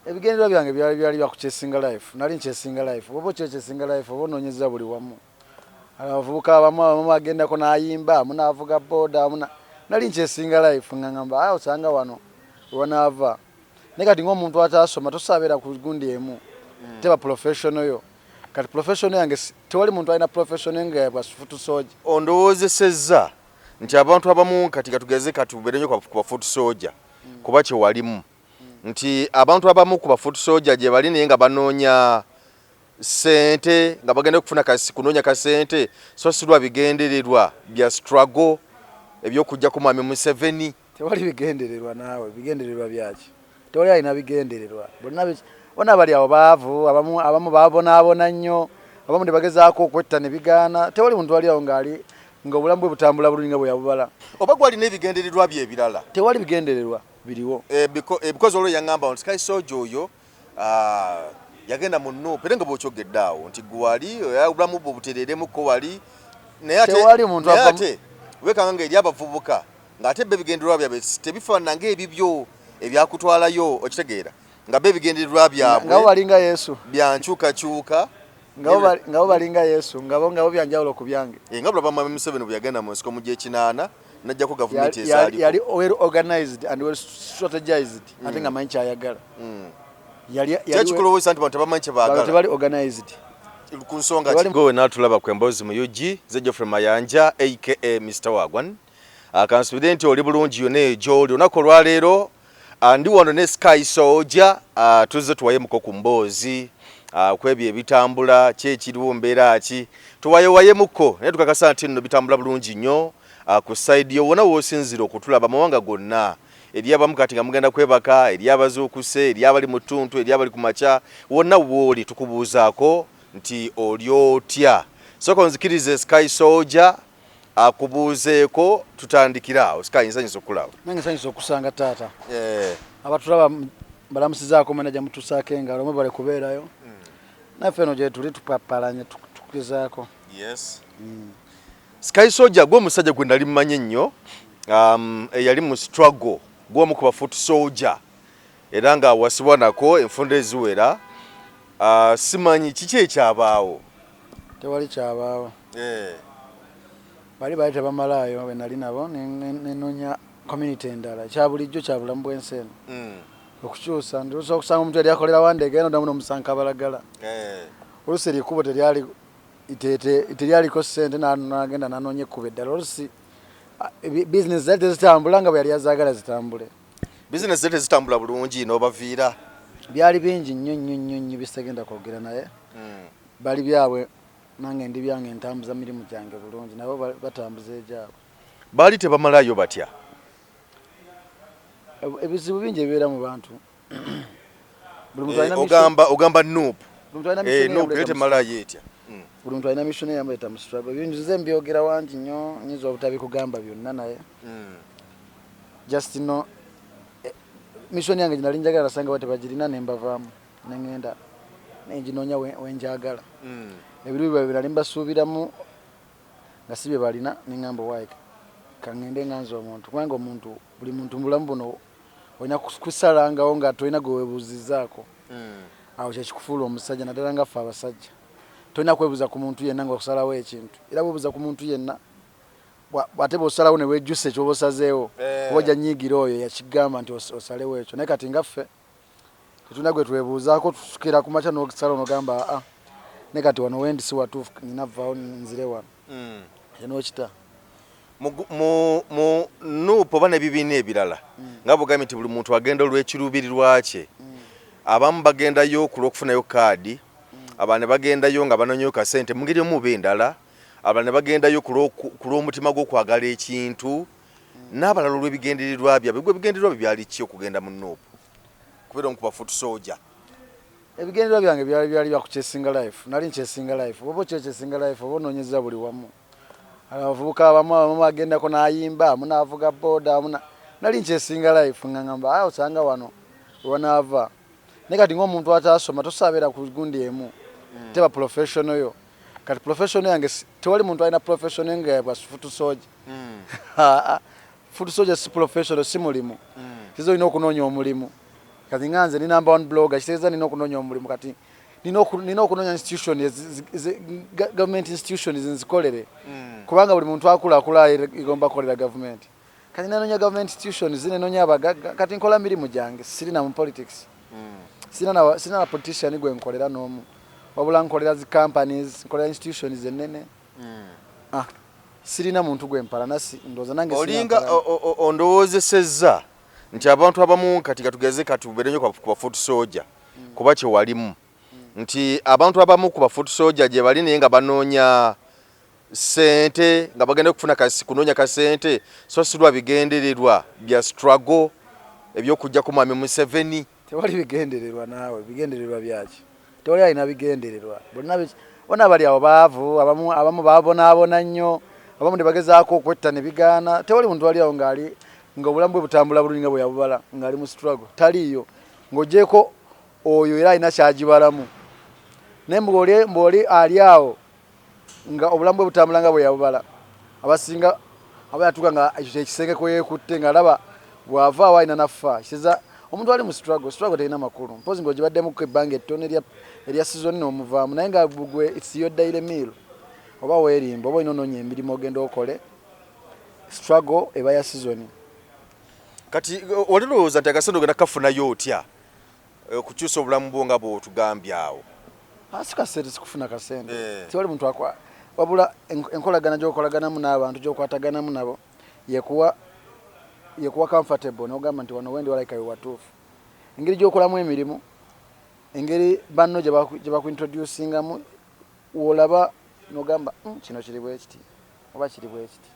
Ebigendera byange byali byakuchesinga life. Nali nchesinga life. Obo chesinga life obo nonyeza buli wamu. Abavubuka abamu agenda ko nayimba munavuga boda muna nali nchesinga life ngangamba ayo osanga wano wanava. Nekati ng'omuntu atasoma tosabira ku gundi emu. Teba professional yo. Kati professional yange tewali muntu alina professional nga bwa foot soldier. Ondoozesezza nti abantu abamu kati katugeze katubere nnyo ku foot soldier kuba kye walimu. Nti abantu abamu ku foot soldier gye bali naye nga banoonya sente nga bagenda kufuna kunoonya kasente so silwa bigendererwa bya struggle ebyokujja ku Mwami Museveni. Tewali bigendererwa naawe bigendererwa byaki. Tewali alina bigendererwa. Bona bali awo baavu abamu babona nnyo abamu ne bagezaako okwetta ne bigaana. Tewali muntu ali awo ngali ng'obulamu bwe butambula bulungi nga bwe yabubala. Oba gwali n'ebigendererwa bye ebirala. Tewali bigendererwa biriwo. Because olwo yangamba on Sky Soldier oyo yagenda mu Nuupu era nga bw'okyogedde awo nti gwali obulamu bwo butereeremu ko wali naye ate wekanga ng'eri abavubuka ng'ate be ebigendererwa byabwe tebifaanana ng'ebibyo ebyakutwalayo okitegeera nga be ebigendererwa byabwe nga balinga Yesu byankyukakyuka nga balinga Yesu nga byanjawulo ku byange nga bulaba Mwami Museveni bwe yagenda mu nsiko mu gy'ekinaana najjako gavumenti ezaali yali well organized and well strategized ate nga manyi kyayagala kyekikulowooza nti bantu tebamanyi kye baagala tebali organized ku nsonga kigowe n'atulaba ku emboozi mu UG ze Geoffrey Mayanja aka Mr. Wagwan kansubire nti oli bulungi yonna egyo oli olunaku olwaleero ndi wano ne Sky Soldier tuzze tuwayemuko ku mboozi kwebyo ebitambula kyekiriwo mbeera ki tuwayewayemuko naye tukakasa nti nno bitambula bulungi nnyo ku side yo wona woosinzira okutulaba mawanga gonna eri abamu kati nga mugenda kwebaka eri abazuukuse eri abali mu ttuntu eri abali ku makya wonna wooli tukubuuzaako nti oli otya sooka onzikirize Sky Soldier akubuuzeeko tutandikira awo Sky nsanyusa okulaba nange nsanyusa okusanga taata abatulaba balamusizaako manaja mutusaako engalo mwe bali kubeerayo naffe eno gye tuli tupapalanye tukugezaako Sky Soldier gwe omusajja gwe nali mmanyi ennyo eyali mu struggle gw'omu ku foot soldier era nga wasibwa nako enfunda eziwera simanyi kiki ekyabaawo tewali kyabaawo bali tebamalaayo be nali nabo nenonya community endala kya bulijjo kya bulamu bw'ensi eno okukyusa ndirusa okusanga omuntu yali akolera Wandege eno damuno musanka balagala olusi erikubo teryaliko ssente n'agenda nanoonya ekkubo eddala olusi business zali tezitambula nga bwe yali azaagala zitambule business zali tezitambula bulungi n'obaviira byali bingi nnyo bisegenda kwogera naye bali byabwe nange ndi byange ntambuza mirimu gyange bulungi nabo batambuza egyabwe baali tebamalayo batya ebizibu bingi ebibeera mu bantu ogamba Nuupu Nuupu temalayo etya buli muntu alina mission eyamuleta mu struggle bintu nze mbyogera wangi nnyo nyinza obutabikugamba byonna naye just no mission yange nali njagala nasanga bate bagirina nembavaamu nengenda nenginoonya wenjagala ebirubi bwe nali mbasuubiramu nga si bye balina neŋŋamba wayi kaŋŋende nga nze omuntu kubanga omuntu buli muntu mubulamu buno olina kusalangawo nga tolina gwe weebuuzizaako awo kyekikufuula omusajja naddala nga ffe abasajja tolina kwebuuza ku muntu yenna ngaokusalawo ekintu era bwebuuza ku muntu yenna bw'ate bw'osalawo ne wejjusa ekyoba osazeewo oba ojja nyiigira oyo yakigamba nti osalewo ekyo naye kati nga ffe tetulina gwe twebuuzaako tusukira ku makya n'okusalawo n'ogamba naye kati wano wendi si watuufu nina vaawo nzire wano n'okita mu Nuupu oba n'ebibiina ebirala nga bugambye nti buli muntu agenda olw'ekiruubirirwa kye abamu bagendayo kulw'okufunayo kaadi abalala ne bagendayo nga banonyeyo kasente mu ngeri omuba endala abalala ne bagendayo ku lw'omutima gw'okwagala ekintu n'abalala olw'ebigendererwa byabwe gwe ebigendererwa bye byali ki okugenda mu Nuupu kubeera omu ku foot soldier ebigendererwa byange byali byakuchesinga life nali nchesinga life oba kyesinga life oba onoonyeza buli wamu abavubuka abamu agendako n'ayimba munavuga boda nali nchesinga life ngangamba ayo osanga wano wanaava naye kati ng'omuntu atasoma tosabira ku gundi emu teba professional yo kati professional yange tewali muntu alina professional nga bwa foot soldier foot soldier si professional si mulimu kizo ino okunoonya omulimu kati nganze ni number 1 blogger kitegeeza nina okunonya omulimu kati nina okunonya institution government institutions nzikolere kubanga buli muntu akula igomba kolera government kati nanonya government institutions zinenonya abagagga kati nkola mirimu jange sirina mu politics sina na politician gwe nkolera nomu wabula nkolera zi companies nkolera institutions zenene sirina muntu gwe mpala nasi ndoza nange olinga ondoozesezza nti abantu abamu kati katugeze katuberenyo kwa foot soldier kuba kye walimu nti abantu abamu ku foot soldier je bali nenga banoonya sente nga bagenda kufuna kunoonya kasente so silwa bigendererwa bya struggle ebyokujja ku Mwami Museveni tewali bigendererwa naawe bigendererwa byaki tewali alina bigendererwa bonna bali awo baavu abamu baabona nnyo abamu bagezaako okwetta ne bigaana tewali muntu ali awo ngali nga obulamu bwe butambula bulungi bwe yabubala ngali mu struggle taliyo ng'ogyeko oyo era alina kyagibalamu naye mboli ali awo nga obulamu bwe butambula nga bwe yabubala abasinga abayatuka nga ekisenge ko yeekutte nga alaba bw'ava awo alina nafa kiza omuntu ali mu struggle terina makulu mpozi ng'ogibaddemu ku ebbanga ettono erya season n'omuvaamu naye nga gwe it's your daily meal oba weerimba oba olina onoonya emirimu ogenda okole struggle eba ya season kati olirowooza nti akasente ogenda kafunayo otya okukyusa obulamu bwo nga bw'otugambye awo sikasente sikufuna kasente tiwali muntu wabula enkolagana gy'okolaganamu n'abantu gy'okwataganamu nabo yekuwa comfortable n'ogamba nti wano wendi walayika watuufu engeri gy'okolamu emirimu engeri banno gye bakuintroducingamu wolaba n'ogamba kino kiri bwe kiti oba kiri bwe kiti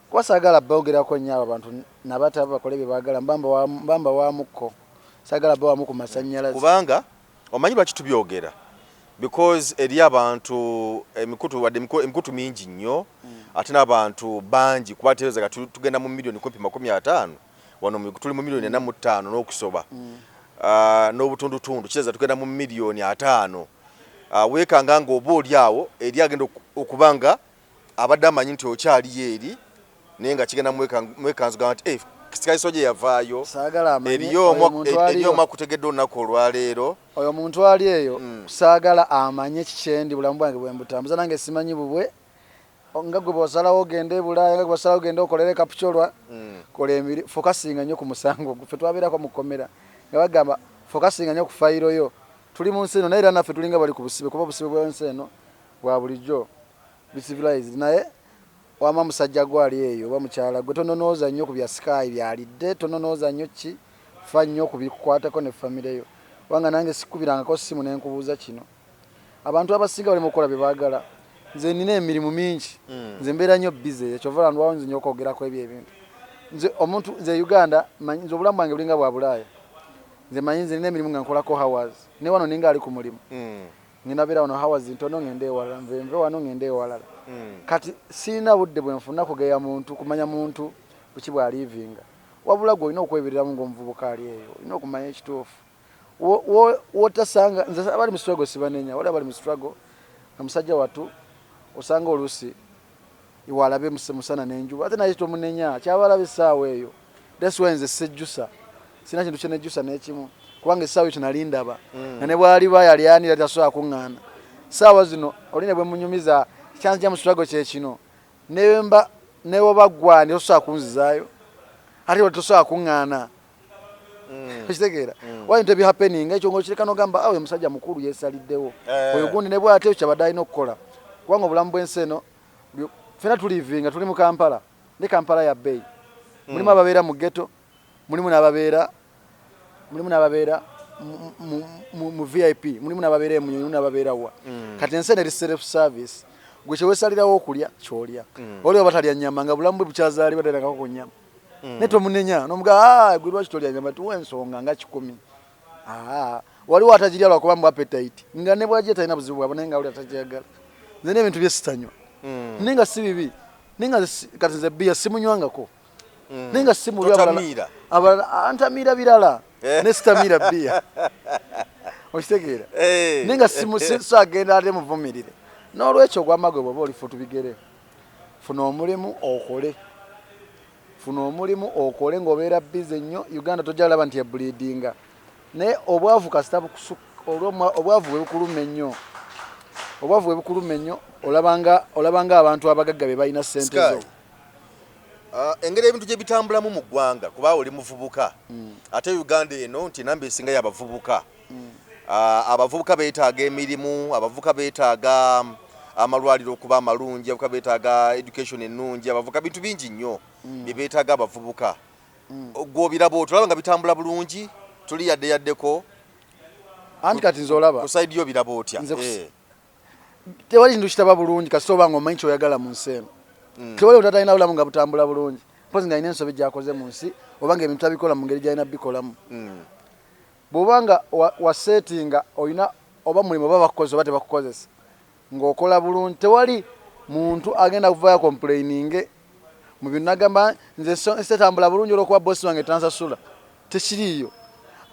kuba saagala boogerako nnyo abo abantu nabata bakole bye baagala mbamba waamukko saagala bawamu ku masannyalaze kubanga omanyi lwaki tubyogera because eri abantu emikutu mingi nnyo ate n'abantu bangi kuba terezaga tugenda mu milioni 50 wano tuli mu milioni 45 n'okusoba n'obutundutundu kireza tugenda mu milioni 5 weekanga ng'oba oli awo eri agenda okubanga abadde amanyi nti okyali eri naye nga kigenda mwekanzu gamba nti Sky Soldier yavaayo eriyo omwo akutegedde olunaku olwaleero oyo muntu ali eyo saagala amanye kikendi bulamu bwange bwe mbutambuza nange simanyi bubwe nga gwe bw'osalawo ogende Bulaaya nga gwe bw'osalawo ogende okolere kapicholwa kola emiri focusinga nnyo ku musango ffe twabeerako mu kkomera nga bagamba focusinga nnyo ku fayiro yo tuli mu nsi eno naye era naffe tulinga bali ku busibe kuba obusibe bw'ensi eno bwa bulijjo bicivilized naye wama musajja gwali eyo oba mukyala gwe tononooza nnyo ku bya Sky byalidde tononooza nnyo ki fa nnyo ku bikukwatako ne famire yo wanga nange sikubirangako simu nenkubuuza kino abantu abasinga bali mu kukola bye baagala nze nina emirimu mingi nze mbeera nnyo bize ekyova ndwawo nze nnyo okwogerako ebyo ebintu nze Uganda nze obulamu bwange bulinga bwa Bulaaya nze manyi nze nina emirimu nga nkolako hours ne wano ninga ali ku mulimu ngenda beera wano hours ntono ngende ewalala nve wano ngende ewalala kati sina budde bwe nfuna kugeya muntu kumanya muntu buki bwalivinga wabula gwe olina okwebiriramu ng'omuvubuka ali eyo olina okumanya ekituufu wotasanga nze abali mu struggle sibanenya wali abali mu struggle na musajja watu osanga olusi iwalabe musana n'enjuba ate naye tomunenya kyabalabe essaawa eyo that's why nze sejjusa sina kintu kyenejjusa n'ekimu kubanga essaawa ekyo nali ndaba nga ne bwali bayalyani tasobola kuŋŋaana ssaawa zino oline bwe munyumiza kyanzi kya mu struggle kye kino newoba gwani tosobola kunzizaayo ate tosobola kuŋŋaana okitegeera wali nti ebihappening ekyo ng'okireka n'ogamba awe musajja mukulu yeesaliddewo oyo gundi ne bw'ate ekyo kyabadde alina okukola kubanga obulamu bw'ensi eno ffena tulivinga tuli mu Kampala ne Kampala ya bbeeyi mulimu ababeera mu ghetto mulimu n'ababeera mu VIP mulimu n'ababeera emunyonyi mulimu n'ababeera wa kati ensi eno eri self service gwe kyeweesalirawo okulya kyolya oliwo batalya nnyama nga bulamu bwe bukyazaali batalekako ku nnyama naye tomunenya n'omugaa gwe lwaki tolya nnyama tuwa ensonga nga 10 waliwo atagirya lwakuba mu appetite nga ne bwagye talina buzibu bwabwe naye nga wali atagyagala nze n'ebintu bye sitanywa naye nga si bibi naye nga kati nze bbiya simunywangako naye nga simulya abalala antamiira birala ne sitamiira bbiya okitegeera naye nga so agenda ate muvumirire n'olwekyo ogwamagwe bw'oba olifu tubigere funa omulimu okole ng'obeera bize nnyo Uganda tojja laba nti ebulidinga ne obwavu kasita obwavu bwebukuluma ennyo obwavu bwebukuluma ennyo olabanga abantu abagagga be balina ssente zo. Engeri ebintu gye bitambulamu mu ggwanga kuba oli muvubuka ate Uganda eno nti namba esinga y'abavubuka. Abavubuka beetaaga emirimu, abavubuka beetaaga amalwaliro okuba amalungi, abavubuka beetaaga education ennungi, abavubuka bintu bingi nnyo bye beetaaga abavubuka. Gw'obiraba otulaba nga bitambula bulungi tuli yaddeko anti kati nze olaba ku side yo biraba otya? Tewali kintu kitaba bulungi kasita oba ng'omanyi ky'oyagala mu nsi eno. Tewali otatalina bulamu nga butambula bulungi mpozi ng'alina ensobi gy'akoze mu nsi oba ng'ebintu tabikola mu ngeri gy'alina bikolamu. Bw'oba nga waseetinga olina oba mulimu oba bakukozesa oba tebakukozesa ng'okola bulungi tewali muntu agenda kuvaayo complaining mu bintu nagamba nze setambula bulungi olw'okuba bossi wange tansasula tekiriiyo.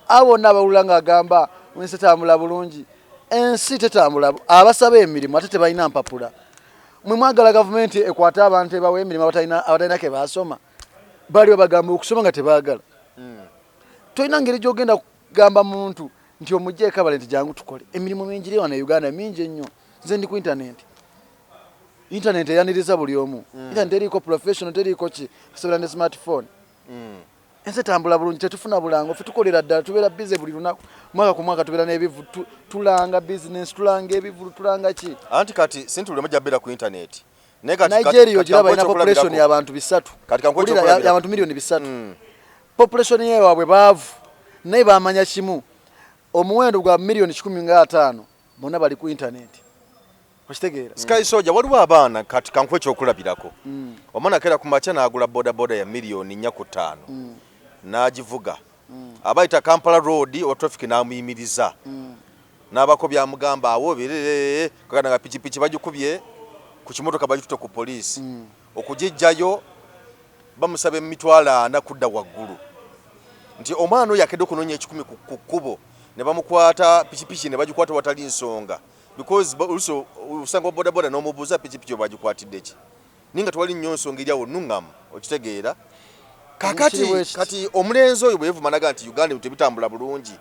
Abo bonna abawulira ng'agamba setambula bulungi ensi tetambula abasaba emirimu ate tebalina mpapula. Mwe mwagala gavumenti ekwate abantu ebawa emirimu abatalina ke basoma baliwo bagamba okusoma nga tebaagala. Tolina ngeri gy'ogenda kugamba muntu nti omujje ekabale nti jangu tukole emirimu mingi wano e Uganda mingi ennyo. Nze ndi ku internet eyaniriza buli omu. Internet eriiko professional teriiko ki tusobola ne smartphone. Ensi etambula bulungi tetufuna bulango ffe tukolera ddala tubeera bize buli lunaku mwaka ku mwaka tubeera n'ebivu tulanga business tulanga ebivulu tulanga ki. Anti kati sintu lwe mujja bbeera ku internet. Nigeria ogiraba ina population y'abantu 3 y'abantu milioni 3. Population yaabwe baavu naye bamanya kimu omuwendo gwa milioni 15 bonna bali ku internet. Okitegeera Sky Soldier waliwo abaana kati kankwe ekyokulabirako. Omwana kera ku makya n'agula boda ya milioni 4-5 n'agivuga abayita Kampala Road wa traffic n'amuyimiriza n'abako byamugamba awo birere kakana nga pikipiki bagikubye ku kimotoka bagitutte ku poliisi okugijjayo bamusaba emitwala nakudda waggulu nti omwana oyo akedde okunoonya 10 ku kkubo ne bamukwata pikipiki ne bagikwata watali nsonga because usanga boda n'omubuuza pikipiki bagikwatidde ki ninga twali nnyo nsonga eri awo nuŋŋamu okitegeera. Kati omulenzi oyo bwevumanaga nti Uganda tebitambula bulungi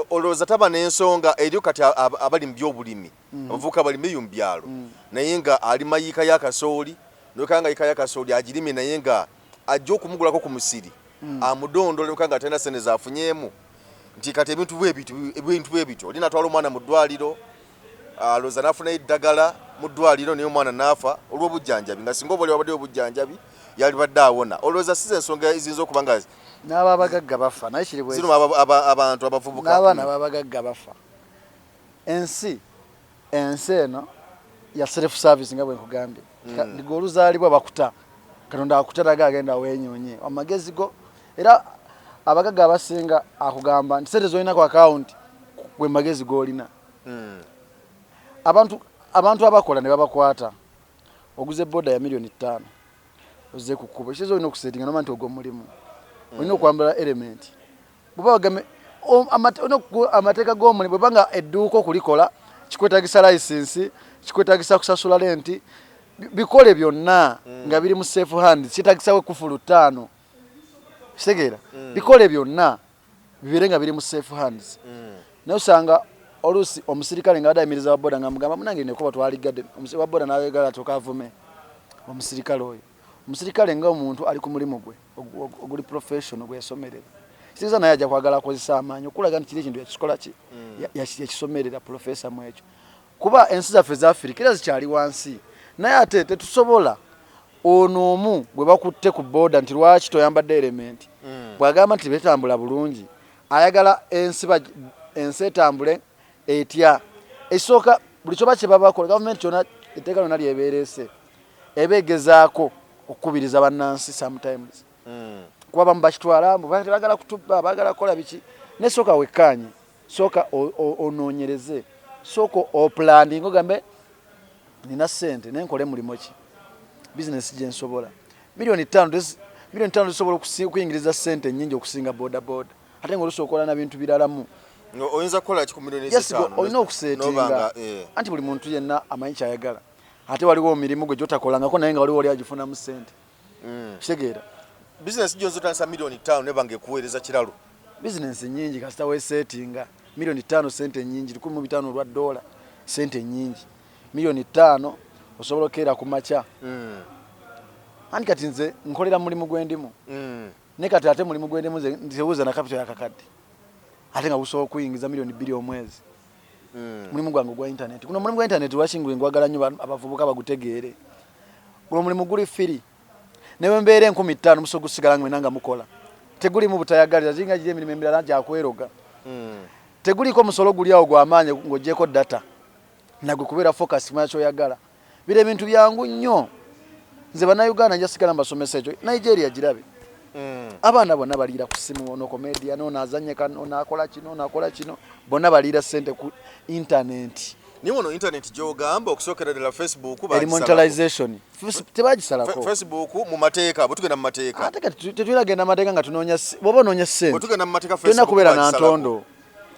olowooza taba n'ensonga eriyo kati abali mu byobulimi abavubuka balimi mu byalo naye nga ali mayiika y'akasooli nokanga yika y'akasooli agirimye naye nga ajja okumugulako ku musiri amudondola nokanga atenda sente zaafunyeemu nti kati ebintu bwebityo olina atwala omwana mu ddwaliro alowooza n'afuna eddagala mu ddwaliro naye omwana n'afa olw'obujjanjabi nga singa oba oli wabaddeyo obujjanjabi yalibadde awona. Olowooza si ensonga eziyinza okuba nga n'ababagagga bafa naye kiri bwe abantu abavubuka n'abaana babagagga bafa. Ensi eno ya self service nga bwe nkugambye ndigo oluzaalibwa bakuta Katonda akutaraga agenda wenyonye amagezi go era abagagga abasinga akugamba nti sente zolina ku account gwe magezi golina. Abantu abakola ne babakwata oguze boda ya milioni 5 oze kukuba kizo olina okusetinga noma nti ogwo mulimu olina okwambala element bubagame amateeka g'omulimu bwebanga edduuka okulikola kikwetagisa license kikwetagisa kusasula renti bikole byonna nga biri mu safe hand kitagisa kufulu 5 kitegeera bikole byonna bibere nga biri mu safe hands. Naye usanga olusi omusirikale nga adayimiriza wa boda nga mugamba munange ne kuba twaligadde omusirikale wa boda n'ayagala tokavume omusirikale oyo omusirikale nga omuntu ali ku mulimu gwe oguli professional gwe yasomerera kitiza naye ajja kwagala akozesa amaanyi okulaga nti kiri ekintu yakikola ki yakisomerera professor mu ekyo kuba ensi zaffe za Africa era zikyali wansi naye ate tetusobola ono omu bwe bakutte ku boda nti lwaki toyambadde element bwagamba nti betambula bulungi ayagala ensi etambule etya esooka buli kyoba kye babakola gavumenti kyona etteeka lyonna lyebeerese ebeegezaako okukubiriza bannansi sometimes kuba bamu bakitwala bagala kutubba bagala kukola biki ne sooka wekkaanye sooka onoonyereze sooka opulaning ogambe nina ssente naye nkole mulimu ki bizinesi gye nsobola milioni 5 zisobola okuyingiriza ssente nnyingi okusinga boda ate ng'oluusi okola na bintu biralamu oyinza kukola ki ku milioni 5 olina okuseetinga anti buli muntu yenna amanyi kyayagala ate waliwo omirimu gwe gyotakolangako naye nga waliwo oli agifunamu ssente kitegeera bizinesi gyonza otandisa milioni 5 nebanga ekuweereza kiralo business nyingi kasita we settinga milioni 5 sente nyingi 15 lwa dola sente nyingi milioni 5 osobola okera ku macha andi kati nze nkolera mulimu gwendimu ne kati ate mulimu gwendimu nze nzewuza na capital yakakadde ate nga busobola okuyingiza milioni 2 omwezi mulimu gwangu gwa internet kuno mulimu gwa internet washingwe ngwagala nnyo abavubuka bagutegeere guno mulimu guli free newe mbeere 15 musogusigala ngwe nanga mukola teguli mu butayagalira zinga gire emirimu emirala gya kweroga teguliko musolo guli awo gw'amaanyi ng'oggyeko data nagwe kubeera focus mwacho yagala bire ebintu byangu nnyo nze bannayuganda njasigala mbasomesa ekyo Nigeria girabe abaana bonna baliira ku simu ono komedia n'ono azannyeka ono akola kino bonna baliira ssente ku internet niwono internet gy'ogamba okusookera ddala Facebook monetization tebagisalako Facebook mu mateeka bwe tugenda mu mateeka ate kati tetulina genda mateeka nga tunoonya bw'oba onoonya ssente bwe tugenda mu mateeka tulina kubeera na ntondo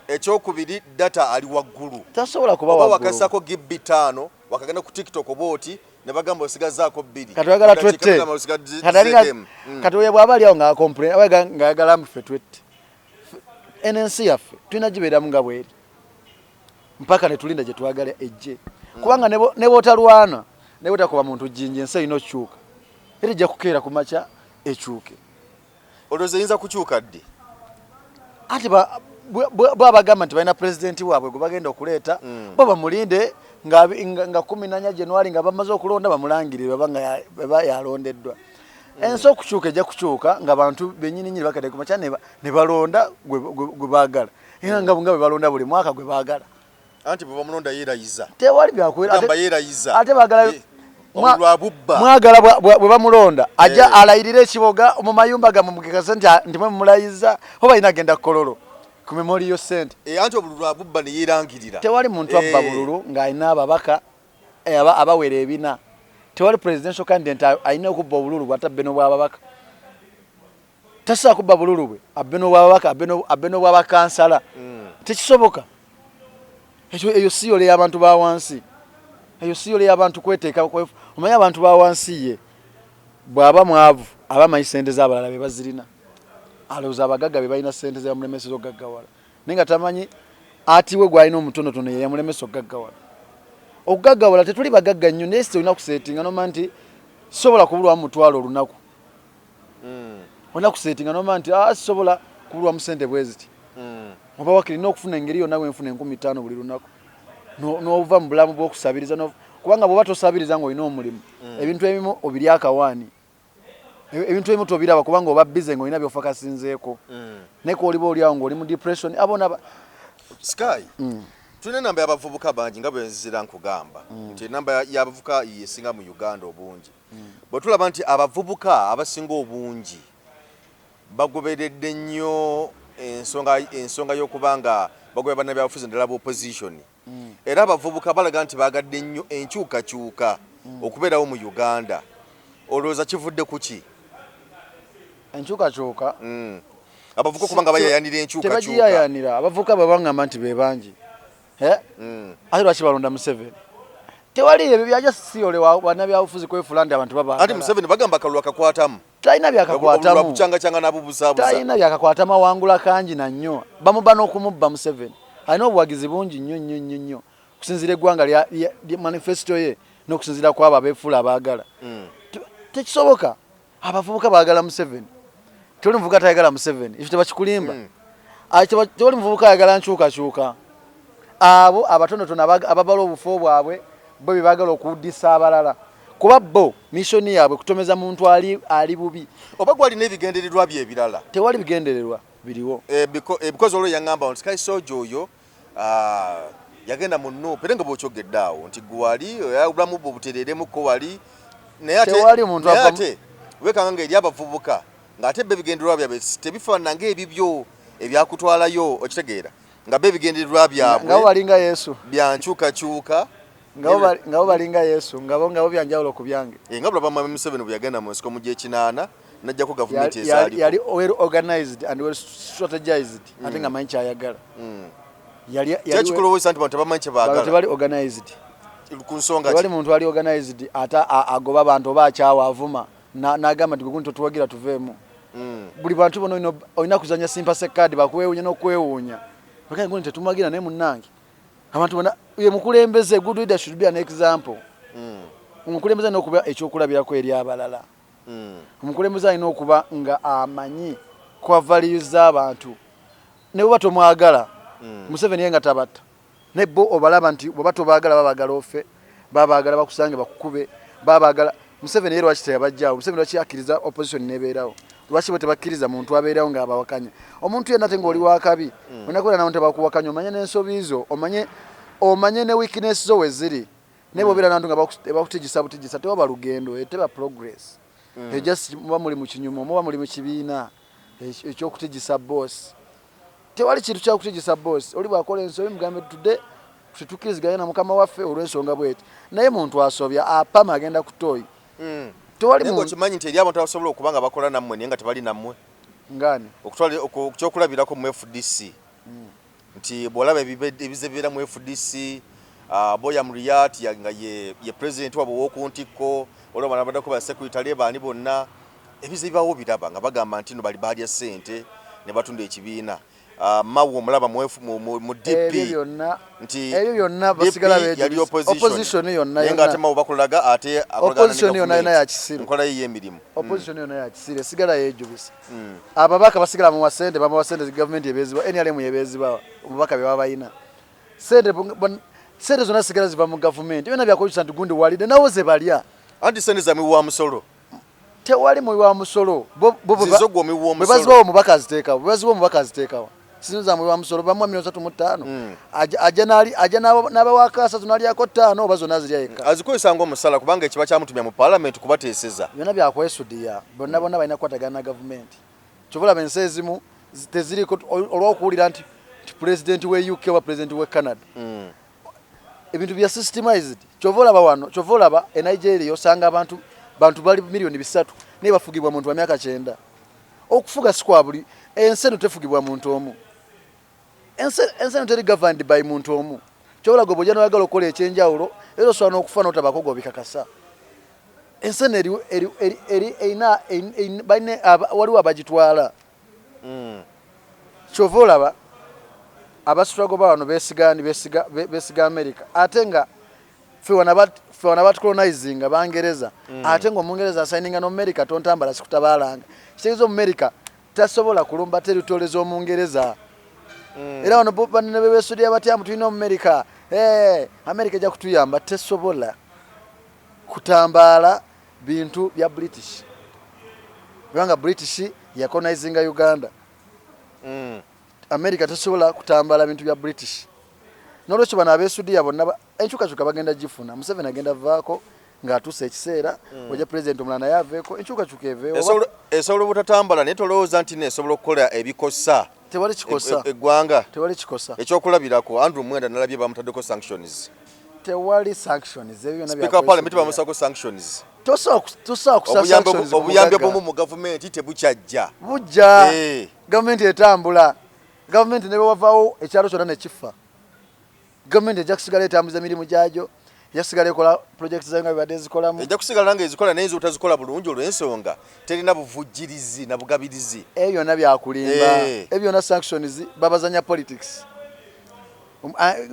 ekyokubiri data ali waggulu tasobola kuba waggulu wakasako GB 5 wakagenda ku TikTok obooti ne bagamba osigazaako 2 katwagala twette katoye bw'aba ali awo nga complain ngayagala muffe twette NNC yaffe tulina gibeeramu nga bweri mpaka ne tulinda gye twagala ejje kubanga ne bootalwana ne bootakuba muntu jinji ensi erina okukyuka era ejja kukeera ku maca ekyuke olowooza eyinza kukyuka ddi ati bwabagamba nti balina pulezidenti waabwe gwe bagenda okuleeta bo bamulinde nga 14 January nga bamaze okulonda bamulangirire baba yalondeddwa ensi okukyuka ejja kukyuka nga bantu bennyini nyini bakadde ku maca ne balonda gwe baagala era nga bwe balonda buli mwaka gwe baagala anti bwe bamulonda yeerayiza tewali byakwera ate baagala mwagala bwe bamulonda ajja alayirira ekiboga mu mayumba gammwe mugekase nti mwe mumulayiza oba alina agenda kololo ku memorial center anti obululu abubba ne yeerangirira tewali muntu abba bululu ng'alina ababaka abawera ebina tewali presidential candidate alina okubba obululu bw'atabbe n'obwababaka tasobola kubba bululu bwe abbe n'obwababaka abbe n'obwabakansala tekisoboka eyo si yole y'abantu ba wansi eyo si yole y'abantu kweteeka omanyi abantu ba wansi ye bw'aba mwavu abamanyi sente z'abalala be bazirina alowooza abagagga be balina sente ze bamulemeseza okugaggawala naye nga tamanyi ati we gwalina omutonotono ye yamulemesa okugaggawala okugaggawala tetuli bagagga nnyo naye olina kuseetinga noma nti sobola kubulwamu mutwalo olunaku olina kuseetinga noma nti sisobola kubulwamu sente bwe ziti oba wakirina okufuna engeri yonna wenfuna 15 buli lunaku n'ova mu bulamu bw'okusabiriza kubanga bw'oba tosabiriza ng'olina omulimu ebintu ebimu obiri akawaani ebintu ebimu tobiraba kubanga oba bize ng'olina byofa kasinzeeko naye k'oliba oliawo ng'oli mu depression abona Sky tulina enamba y'abavubuka bangi nga bwe nzira nkugamba nti enamba y'abavubuka yesinga mu Uganda obungi bwe tulaba nti abavubuka abasinga obungi bagoberedde nnyo ensonga y'okubanga bagoba bannabyabufuzi ndala opposition era abavubuka balaga nti bagadde nnyo enkyukakyuka okubeerawo mu Uganda olowooza kivudde ku ki enkyukakyuka abavubuka kubanga bayayanira enkyukakyuka tebagiyayanira abavubuka babangamba nti be bangi ate lwaki balonda Museveni tewali ebyo byaja siyole bannabyabufuzi kwefula nti abantu babaagala ati Museveni bagamba akalulu akakwatamu talina byakakwatamu bucangacanga nabubusabusa talina byakakwatamu awangula kangi na nnyo bamuba n'okumubba Museveni alina obuwagizi bungi nnyo okusinziira eggwanga lya manifesto ye n'okusinziira kwabo abeefula abaagala tekisoboka abavubuka baagala Museveni tewali muvubuka tayagala Museveni ekyo tebakikulimba tewali muvubuka ayagala nkyukakyuka abo abatonotono ababala obufu bwabwe bo bye baagala okuwuddisa abalala kuba bo missoni yaabwe kutomeza muntu ali bubi oba gwalina ebigendererwa bye ebirala tewali bigendererwa biriwo because olwo yaŋŋamba nti Sky Soja oyo yagenda mu Nuupu era nga bw'okyogedde awo nti gwali obulamu bwe butereeremukko wali naye ate wekanga nga eri abavubuka ng'ate be ebigendererwa byabwe tebifaanana ng'ebibyo ebyakutwalayo okitegeera nga be ebigendererwa byabwe nga bo balinga Yesu byankyukakyuka nga bo balinga Yesu nga bo byanjawulo ku byange nga bulaba Mwami Museveni bwe yagenda mu nsiko mu gy'ekinaana najjako gavumenti ezaaliko yali well organized and well strategized ate nga manyi kyayagala kyekikulowooza nti bantu tebamanyi kye baagala tebali organized ku nsonga tebali muntu ali organized ate agoba abantu oba akyawa avuma n'agamba nti gwe totuwagira tuveemu buli bantu bono olina kuzanya sympathy card bakwewunya n'okwewuunya bakanye ngo tetumagira naye munnange abantu bona ye mukulembeze good leader should be an example omukulembeze alina okuba ekyokulabirako eri abalala omukulembeze alina okuba nga amanyi kwa values z'abantu ne bwe batomwagala Museveni yenga tabatta ne bo obalaba nti bwe batobaagala babaagala ofe babaagala bakusange bakukube babaagala Museveni yero wakite yabajjaawo Museveni lwakiyakkiriza opposition nebeerawo lwaki bwe tebakkiriza muntu abeerawo ng'abawakanya omuntu yenna te ng'oli wakabi onakola nawo tebakuwakanya omanye n'ensobi zo omanye ne weakness zo we ziri ne bobeera nantu nga bakutigisa tewaba lugendo teba progress just muba muli mu kinyumo muba muli mu kibiina ekyokutigisa boss tewali kintu kyakutigisa boss oli bwakola ensobi mugambe tudde tukiriziganya na mukama waffe olw'ensonga bweti naye muntu asobya apama agenda kutoyi tewali muntu kimanyi nti eri abantu abasobola okubanga bakola nammwe naye nga tebali nammwe ngani okyokulabirako mu FDC nti bwolaba ebize bibeera mu FDC Boya Muriat nga ye president wabo w'okuntikko olwo banabadako ba secretary baani bonna ebize bibawo biraba nga bagamba nti no bali balya ssente ne batunda ekibiina mawo omulaba mu DP nti ebyo byonna basigala bejo opposition yonna yenga ate mawo bakulaga ate opposition yonna ya kisiru nkola yiye emirimu opposition yonna ya kisiru sigala yejo bisa ababaka basigala mu wasente baba wasente government yebeziba NRM yebeziba omubaka bye babayina sente zonna sigala ziva mu government byonna byakozesa nti gundi walide nawo ze balya anti sente za miwa musolo tewali mu wa musolo zizogwo miwa musolo bazibawo mubaka aziteekawo bazibawo mubaka aziteekawo sinza mu wa musolo bamwa 35 aja n'abawakasa tunalyako 5 oba zonna zirya yekka azikozesa ng'omusala kubanga ekiba kyamutumya mu parliament kubateeseza byonna byakwesudiya bonna balina kukwatagana na gavumenti kyovulaba ensi ezimu teziriko olw'okuwulira nti president we UK oba president we Canada ebintu bya systemized kyovulaba wano kyovulaba e Nigeria osanga abantu bali milioni 3 naye bafugibwa muntu wa myaka 9 okufuga sikwa buli ensi tefugibwa muntu omu ensi teri governed by muntu omu kyovula gobo jano yagala okola ekyenjawulo era oswana okufa n'otabako gobikakasa ensi eri waliwo abagitwala kyovulaba abastruggle bawano besiga America ate nga fe wana batucolonizing abangereza ate nga omungereza asaininga n'America tontambala sikutabalanga kitegeeza America tasobola kulumba territory z'omungereza era wano banene bebesudya batya mutulina America America ejja kutuyamba tesobola kutambala bintu bya British kubanga British yacolonizinga Uganda America tesobola kutambala bintu bya British nolwekyo bano abesudiya bonna enkyukakyuka bagenda gifuna Museveni agenda vaako ng'atuuse ekiseera oja president omulala yaveeko enkyukakyuka eveewo esobola obutatambala naye tolowooza nti neesobola okukola ebikosa tewali kikosa eggwanga tewali kikosa ekyokulabirako Andrew Mwenda nalabye bamutaddeko sanctions tewali sanctions ebyo byonna Speaker Parliament bamusako sanctions tosobola kusa sanctions obuyambi obumu mu gavumenti tebukyajja bujja gavumenti etambula gavumenti ne bwavaawo ekyalo kyonna ne kifa gavumenti ejja kusigala etambuza emirimu gyajo yasigala ekola projects zayo nga bibadde zikolamu ejja kusigala nga ezikola naye zibutazikola bulungi olw'ensonga terina buvujjirizi na bugabirizi ebyo byonna byakulimba ebyo byonna sanctions babazanya politics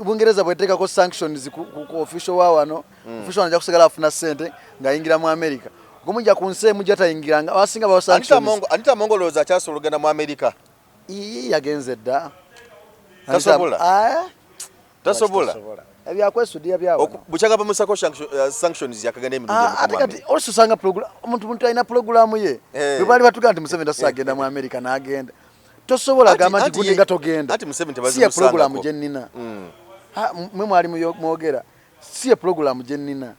Bungereza bweteekako sanctions ku official wa wano official ajja kusigala afuna ssente ng'ayingira mu America gumujja ku nsi emu gyatayingiranga abasinga bawa sanctions Anita Mongolooza akyasobola ogenda mu America yagenze dda tasobola ebyakwesudiya byawo bukyagamba musako sanctions yakagenda emirundi ate kati olusanga omuntu alina pulogulaamu ye bwe baali batuga nti Museveni tasagenda mu America n'agenda tosobola gamba nti gundi nga togenda si ye pulogulaamu gye nnina mwe mwali mwogera si ye pulogulaamu gye nnina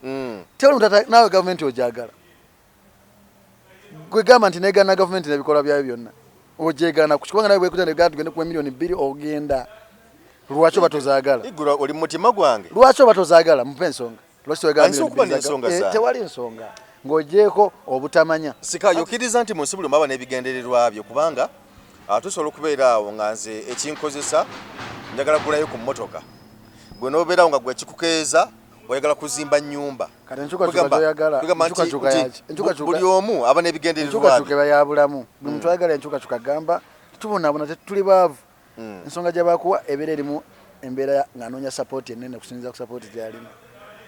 naawe gavumenti ogyagala gwe gamba nti negana gavumenti n'ebikolwa byayo byonna ogyegana kubanga nawe bwekutenda egana tugende ku milioni 2 ogenda lwaki batozaagala igura oli mu mutima gwange lwaki batozaagala mupe ensonga tewali ensonga ng'ogyeko obutamanya sika yokiriza nti mu nsi buli mwaba n'ebigendererwa byo kubanga tusobola okubeera awo nga nze ekinkozesa njagala kugulayo ku mmotoka gwe n'obeerawo nga gwe kikukeeza oyagala kuzimba nyumba kati enkyukakyuka zoyagala enkyukakyuka buli omu aba n'ebigendererwa enkyukakyuka eba ya bulamu buli muntu ayagala enkyukakyuka gamba tubonabona tetuli baavu ensonga gyabakuwa ebeera erimu embeera ng'anoonya sapooti ennene kusinziira ku sapooti gy'alina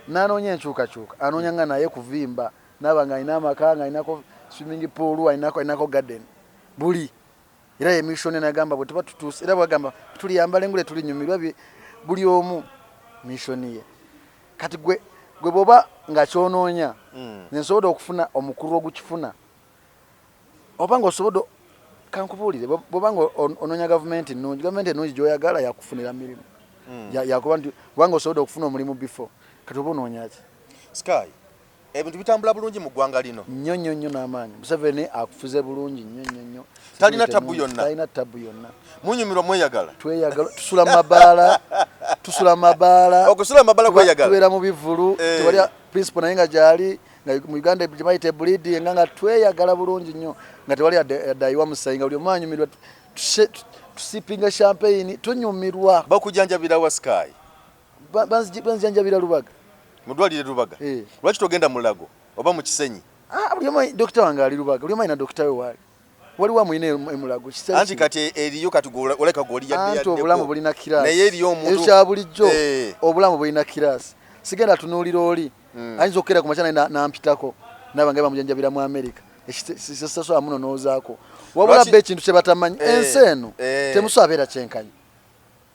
n'anoonya enkyukakyuka anoonya nga naye kuvimba naaba ng'alina amaka ng'alinako swimming pool alinako garden buli era emishoni nagamba bwe tuba tutuuse era bwagamba tuliyambala engule tulinyumirwa buli omu mishoni ye kati gwe bwoba nga kyonoonya nsobola okufuna omukulu ogukifuna oba nga osobola kankubuulire bwoba nga onoonya gavumenti ennungi gy'oyagala yakufunira mirimu yakuba nti kubanga osobola okufuna omulimu before kati oba onoonya ki Sky ebintu bitambula bulungi mu ggwanga lino nnyo n'amaanyi Museveni akufuze bulungi nnyo talina tabu yonna munyumirwa mweyagala tweyagala tusula mabaala okusula mabaala kweyagala tubeera mu bivulu tewali principal naye nga gyali nga mu Uganda gyebayita bleeding nga tweyagala bulungi nnyo nga tewali adayiwa musayinga buli omu anyumirwa tusipinga champagne tunyumirwa bakujanjabira wa Sky banzijanjabira Lubaga mudwalire Lubaga lwaki togenda mu Lago oba mu Kisenyi buli omu dokita wange ali Lubaga buli omu alina dokita we waali waliwo amuyina emulago anti kati eriyo kati oleka goli anti obulamu bulina kirasi naye eriyo omuntu ekya bulijjo obulamu bulina kirasi sigenda tunuulira oli ayinza okukeera ku makyana nampitako nabanga bamujanjabira mu America ekisasola muno noozaako wabula be ekintu kye batamanyi ensi eno temusobola beera kyenkanyi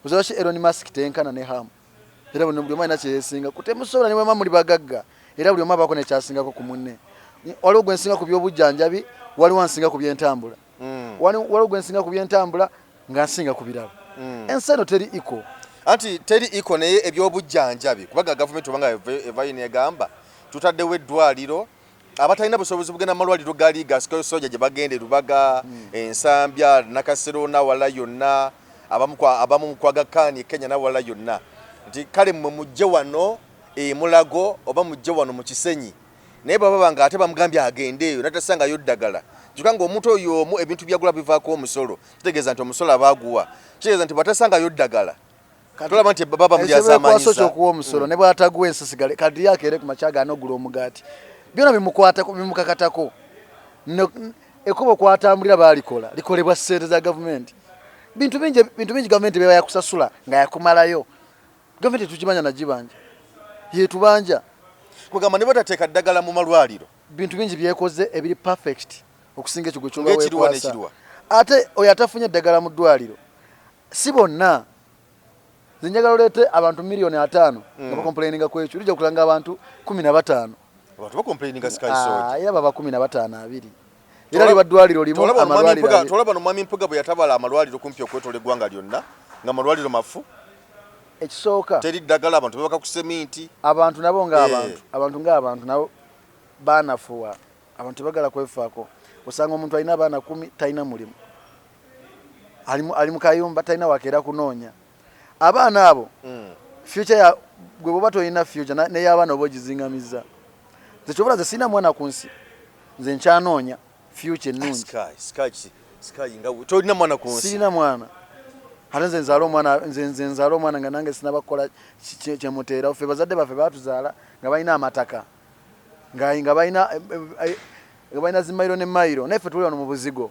ozaaki Elon Musk tenkana ne Hamu era buli omu alina kyeyesinga temusobola ne bwema muli bagagga era buli omu abaako nekyasingako ku munne waliwo gwe nsinga ku byobujjanjabi waliwo ansinga ku byentambula waliwo gwe nsinga ku byentambula nga nsinga ku birabo ensi eno teri iko anti teri iko naye ebyobujjanjabi kubaga gavumenti obanga evayo negamba tutaddewo eddwaliro abatalina busobozi bugenda malwaliro gali gasikayo soja gye bagende Lubaga Ensambya Nakasero nawala yonna abamu mukwaga Kani Kenya nawala yonna nti kale mmwe mujje wano Mulago oba mujje wano mu Kisenyi naye baba nga ate bamugambye agendeeyo natasangayo ddagala kikanga omuntu oyo omu ebintu byagula bivaako omusolo kitegeeza nti omusolo abaguwa kitegeeza nti batasangayo ddagala tulaba nti baba mulyazamanyiza okuwa omusolo ne bwataguwa ensisigale kadi yake ere ku makyagano ogula omugaati byona bimukakatako ekkubo kwatambulira balikola likolebwa ssente za gavumenti bintu bingi gavumenti beba yakusasula nga yakumalayo gavumenti tukimanya nagibanja yetubanja kugamba ne batateeka ddagala mu malwaliro bintu bingi byekoze ebiri perfect okusinga ekigwe ky'obaweekwasa ate oyo atafunye eddagala mu ddwaliro si bonna nze njagala oleete abantu 5 miliyoni nga bakomplaininga ku ekyo lijja kulanga abantu 15 abantu bakomplaininga Sky era baba 15 era liba ddwaliro limu amalwaliro tolaba no mwami Mpuga bwe yatabala amalwaliro kumpi okwetola eggwanga lyonna nga amalwaliro mafu ekisooka teri ddagala abantu bebaka ku seminti abantu nabo ng'abantu nabo baanafuwa abantu tebagala kwefaako osanga omuntu alina abaana 10 talina mulimu ali mu kayumba talina wakeera kunoonya abaana abo future ya gwe bwoba tolina future naye abaana oba ogizingamiza nze kyobula ze sirina mwana ku nsi nze nkyanoonya future ennungi Sky nga tolina mwana ku nsi sirina mwana ate nze nzaala omwana nga nange sinabakola kyemuteera ffe bazadde baffe batuzaala nga balina amataka nga balina zimayiro ne mayiro naye ffe tuli wano mu buzigo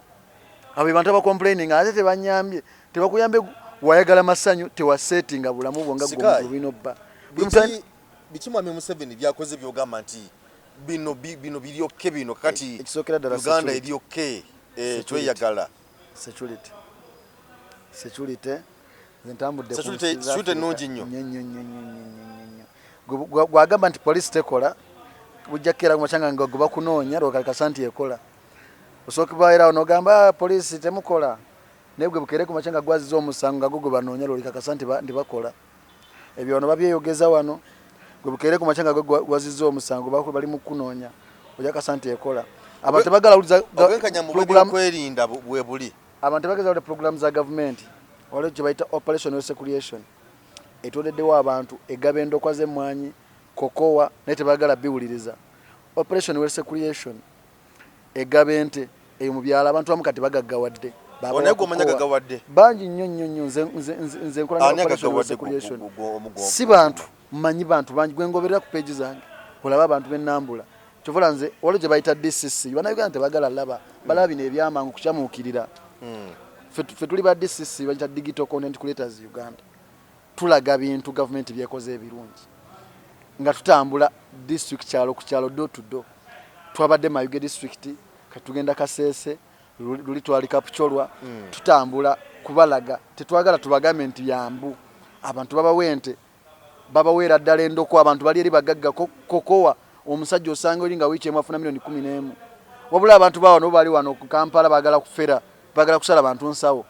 abo bantu abakomplaining ate tebanyambye tebakuyambye wayagala masanyu tewasetinga bulamu bwo nga gwomuntu bino bba biki mwami Museveni byakoze byogamba nti bino biryokke bino kati ekisokera ddala Uganda eryokke tweyagala security zentambudde security ennungi nnyo gwagamba nti police tekola bujja kera kumachanga nga goba kunoonya Kasanti ekola osooka baera onogamba police temukola nebwe bukere kumachanga gwazizo omusango nga gogo banoonya Kasanti ndi bakola ebyo ono babyeyogeza wano gwe bukere kumachanga gwazizo omusango bali mu kunoonya ojja Kasanti ekola abantu bagala uliza program kwerinda bwe buli abantu bagala program za government wale kibaita operation security etodeddewo abantu egabendo kwaze mwanyi kokowa nete bagala biwuliriza operation well security egabente eyo mu byala abantu amukati bagaggawadde onego manyagagadde banji nnyo nze nkola operation well security si bantu mmanyi bantu bangi gwengoberera ku page zange olaba abantu b'ennambula kyovula nze waliwo gye bayita DCC bannayuganda tebagala laba balaba bino ebyamangu kukyamuukirira ffe tuli ba DCC bayita Digital Content Creators Uganda tulaga bintu gavumenti byekoze ebirungi nga tutambula district kyalo ku kyalo door to door twabadde Mayuge district katugenda Kasese luli twali Kapchorwa tutambula kubalaga tetwagala tubagambe nti yambu abantu babawente babaweera ddala endoko abantu bali eri bagagga kokowa omusajja osanga oli nga wiikyemu afuna milioni 11 wabula abantu bawo no bali wano ku Kampala bagala kufera bagala kusala abantu nsawo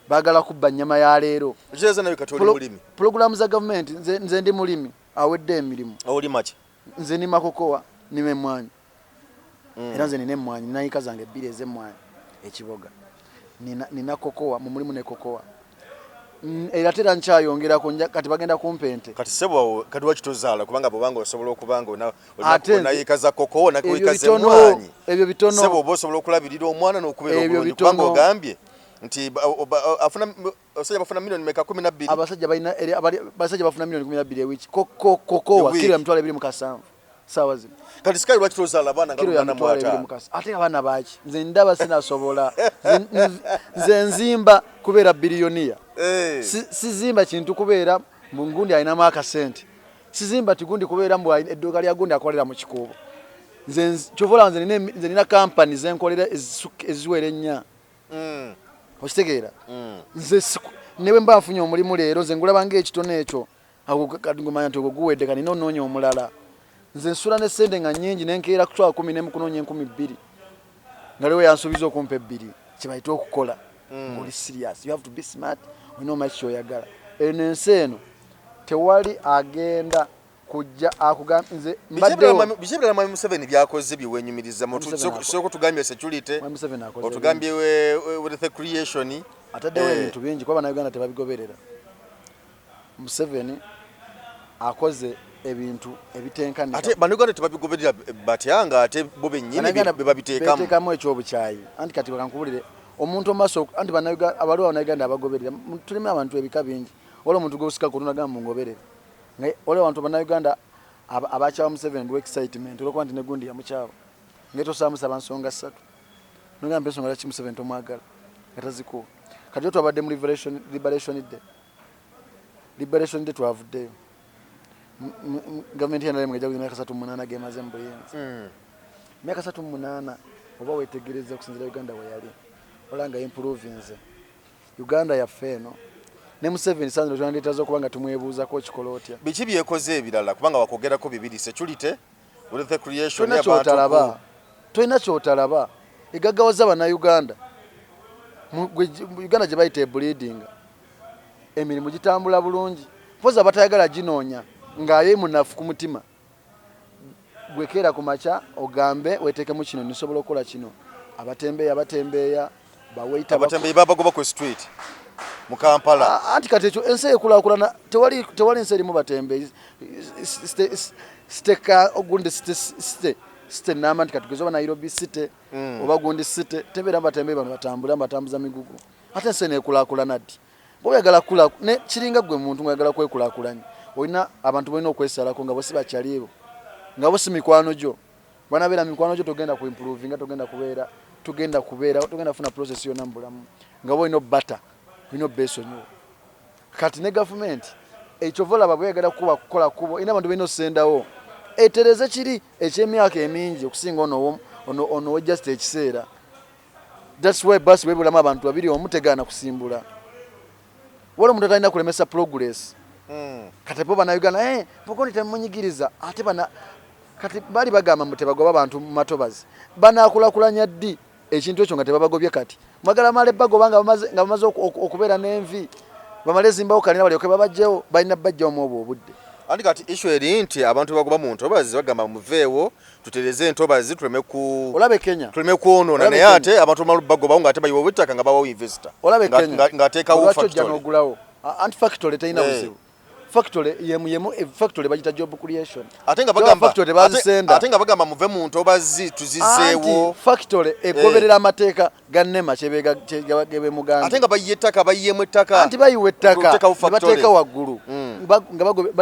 bagala kubba nnyama ya leero jeza nayo katoli mulimi program za government nze ndi mulimi awedde emirimu oli machi nze ni makokowa nime mwanyi era nze nine mwanyi nayika zange bbiri ez'emmwanyi ekiboga nina kokowa mu mulimu ne kokowa era tera nkyayongerako kati bagenda kumpente kati sebo kati wakitozaala kubanga bobanga osobola okubanga onayika za kokowa nakuyika z'emmwanyi ebyo bitono sebo osobola okulabirira omwana n'okubeera obulungi kubanga ogambye nti afuna abasajja bafuna milioni meka 12 abasajja balina abasajja bafuna milioni 12 ewiki kokowa kilo ya mtwala 2 sawa zino kati sikai lwakitozaala abaana nga lugana mwata ate abaana baki nze ndaba sinasobola nze nzimba kubeera biliyoniya sizimba kintu kubeera mungundi alinamu akasente sizimba tigundi kubeera mbu edduuka lya gundi akolera mu kikuubo nze kyovola nze nina kampani zenkolera eziwera ennya okitegeera nze newe mba nfunye omulimu leero nze ngulabanga ekitono ekyo agumanya nti ogwo guwedde kanina onoonya omulala nze nsula ne sente nga nnyingi nenkeera kutwala 10 n'emukunoonya 12 nga lewo yansuubiza okumpa ebbiri kyebayita okukola ng'oli serious you have to be smart olina omanyi kyoyagala eno ensi eno tewali agenda kujja akugamba nze bishebera Mwami Museveni byakoze biwenyumiriza soko tugambye security otugambye with the creation ataddewo ebintu bingi kuba Bannayuganda tebabigoberera Museveni akoze ebintu ebitenkanika ate Bannayuganda tebabigoberera batyanga ate bo bennyini bebabiteekamu beteekamu ekyobukyayi anti kati bakankubulire omuntu omaso anti Bannayuganda abaliwo Bannayuganda abagoberera tulime abantu ebika bingi wala omuntu gwosikako tunagamba mungoberere ole abantu Bannayuganda abakyawa Museveni ndi excitement olwokuba nti negundi yamukyawa ngetosamusaba nsonga 3 nogamba ensonga laki Museveni tomwagala atazikuwa kati twabadde mu liberation day twavuddeyo gavumenti yanale mweja kulimaka 38 gemaze mbuyenzi myaka 38 oba wetegereza okusinzira Uganda we yali olanga improvinze Uganda yaffe eno ne Museveni sanzo twandetazo kubanga tumwebuuza ko kikolotya biki byekoze ebirala kubanga wakogerako bibiri security with the creation y'abantu toina kyotalaba egaggawaza Bannayuganda Uganda gye bayita bleeding emirimu gitambula bulungi poza batayagala ginoonya ng'aye munafu ku mutima gwekera ku macha ogambe wetekemu kino nisobola okukola kino abatembeeya baweita abatembeeyi babagoba ku street mu Kampala anti kati ekyo ensi ekulakulana tewali ensi erimu batembeeyi steka ogundi site nama nti kati gezoba Nairobi site oba gundi site tebera batembeeyi bano batambula batambuza migugu ate ensi ekulakulana ddi boyagala kula ne kiringa gwe muntu ngayagala kwekulakulanya olina abantu bolina okwesalako nga bosi bakyalibo nga bosi mikwano gyo banabeera mikwano gyo togenda ku improve nga tugenda kubeera funa process yonna mbulamu nga bolina bata olina besonyo kati ne government ekyovola baboyagala kukola kubo ina abantu bolina osendawo etereze kiri ekyemyaka emingi okusinga ono just ekiseera that's why basi webulamu abantu babiri omutegana kusimbula wala omuntu atalina kulemesa progress kati bo Bannayuganda pokoni temunyigiriza ate kati bali bagamba mutebagoba abantu matobazi banakulakulanya ddi ekintu ekyo nga tebabagobye kati mwagala male bagobanga bamaze okubeera n'envi bamale zimbawo kalina balyoke babajjewo balina bajjawo mu obudde andi kati issue eri nti abantu bagoba mu ntobazi bagamba muveewo tutereze entobazi tuleme ku olabe Kenya tuleme kuonoona naye ate abantu bagobawo ng'ate bayiwa obutaka nga bawawo investor olabe Kenya ng'ateekawo factory n'ogulawo anti factory teyina buzibu factory yemu factory bagita job creation ate nga bagamba muve mu ntobazi tuzizeewo factory egoberera amateeka gannema kyebega gebe muganda ate nga bayiyemu ettaka anti bayiwa ettaka bateeka waggulu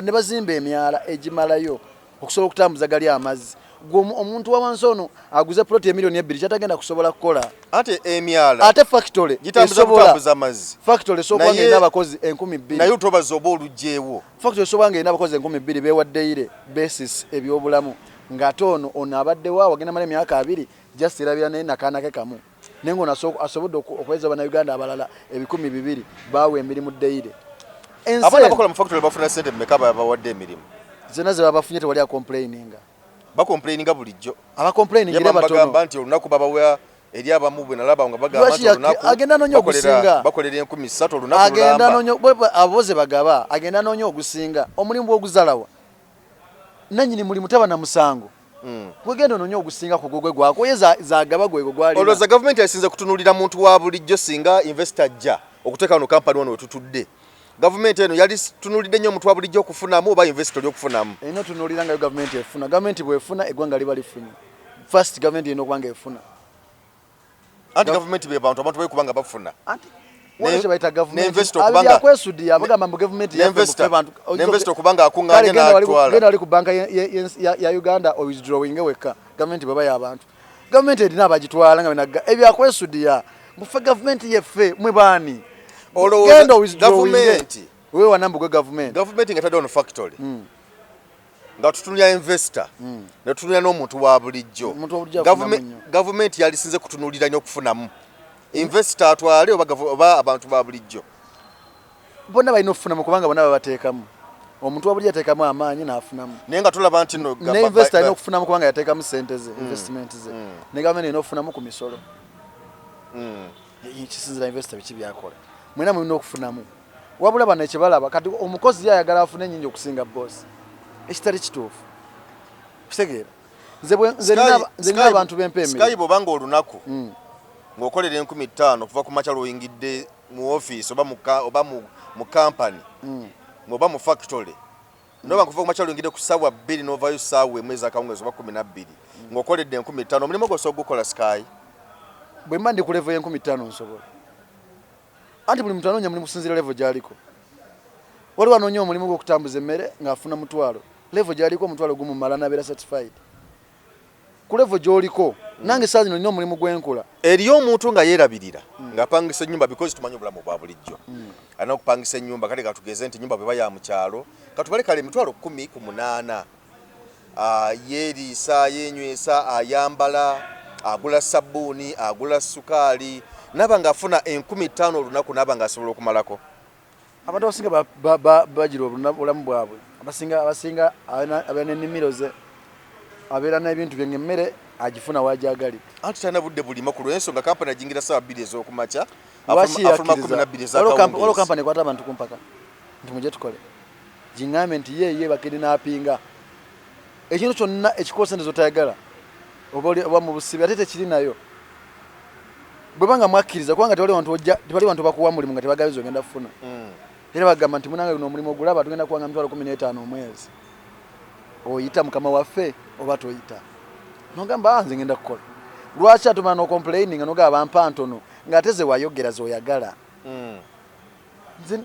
ne bazimba emyala egimalayo okusobola okutambuza gali amazzi omuntu wa wansi ono aguze ploti ya milioni 2 kyatagenda kusobola kukola ate emyala ate factory gitambuza kutambuza amazzi factory sokuba ngenda abakozi 1200 naye utobaza oba olugyewo factory sokuba ngenda abakozi 1200 bewaddeire basis ebyobulamu ng'ate ono abaddewo wagenda mala emyaka 2 just irabira naye nakaana ke kamu nengo asobodde okweza bannayuganda abalala 200 baawe emirimu ddeire abana bakola mu factory bafuna sente mmeka bawadde emirimu zena ze babafunye tewali complaininga bakomplaininga bulijjo abakomplaininga era batono bagamba nti olunaku babawa eri abamu bwe nalaba nga bagamba nti olunaku agenda nonyo okusinga bakolera 13 olunaku agenda nonyo aboze bagaba agenda nonyo okusinga omulimu gw'oguzalawa nanyini mulimu taba na musango kwegenda nonyo okusinga ku gogwe gwako ye zagaba gwego gwali oloza government yasinze kutunulira muntu wa bulijjo singa investor ajja okuteeka no company wano wetutudde government eno yali tunulidde nnyo omuntu wa bulijjo okufunamu oba investor oli okufunamu eno tunulira nga government efuna government bwefuna eggwanga liba lifunye first government eno kubanga efuna anti government be abantu bayikubanga bafuna Wale baita government investor kubanga akwesudia bagamba mu government ya investor kubanga akunganya na atwala genda wali ku banka ya Uganda o withdrawing weka government baba ya abantu government edina abagitwala nga benaga ebyakwesudia mufe government yefe mwe bani genda government wewe wanambu gwe government nga tadde ono factory nga tutunulya investor ne tutunulya n'omuntu wa bulijjo government yalisinze kutunulira nnyo okufunamu investor atwale oba abantu ba bulijjo bonna balina okufunamu kubanga bonna babateekamu omuntu wa bulijjo ateekamu amaanyi n'afunamu naye nga tulaba nti no ne investor alina okufunamu kubanga yateekamu sente ze investment ze ne government erina okufunamu ku misolo kisinzira investor biki byakola mwena mulina okufunamu wabula bano ekibalaba kati omukozi yayagala afune ennyingi okusinga boss ekitali kituufu kitegeera nze nina abantu b'empemere Sky bobanga olunaku ng'okolera 15 kuva ku makyalo oyingidde mu office oba mu company oba mu factory noba kuva ku makyalo oyingidde ku ssaawa 2 n'ovaayo ssaawa emwezi akawungeezi oba 12 ng'okoledde 15 omulimu gwosobola ogukola Sky bwe mba ndi ku level 15 nsobola anti buli muntu anoonya mulimu kusinziira level gy'aliko waliwo anoonya omulimu gw'okutambuza emmere ng'afuna mutwalo level gy'aliko omutwalo gumu mala n'abeera certified ku level gy'oliko nange saa zino nina omulimu gwenkola eriyo omuntu nga yeerabirira ng'apangisa ennyumba because tumanyi obulamu bwa bulijjo alina okupangisa ennyumba kale katugeze nti ennyumba bweba ya mukyalo katubale kale emitwalo 10 ku 8 yeeriisa yeenywesa ayambala agula sabbuuni agula sukaali naba ng'afuna 15,000 olunaku naba ng'asobola okumalako abantu abasinga bagira obulamu bwabwe abasinga abeera n'ennimiro ze abeera n'ebintu bye ng'emmere agifuna wajagali anti talina budde bulima ku lw'ensonga kampani ajingira ssaawa 2 ez'okumakya afuluma 12 ez'akawungeezi kampani ekwata abantu kumpaka nti mujje tukole gingambe nti ye bakiri n'apinga ekintu kyonna ekikola sente z'otayagala oba mu busibe ate tekiri nayo bwe banga mwakkiriza kubanga tewali bantu bakuwa mulimu nga tebagabiza ogenda kufuna era bagamba nti munange guno omulimu ogulaba tugenda kuwanga emitwalo 15 omwezi oyita mukama waffe oba toyita nogamba nze ngenda kukola lwaki atumana n'ocomplaininga nogaba bampa ntono ng'ate ze wayogera zoyagala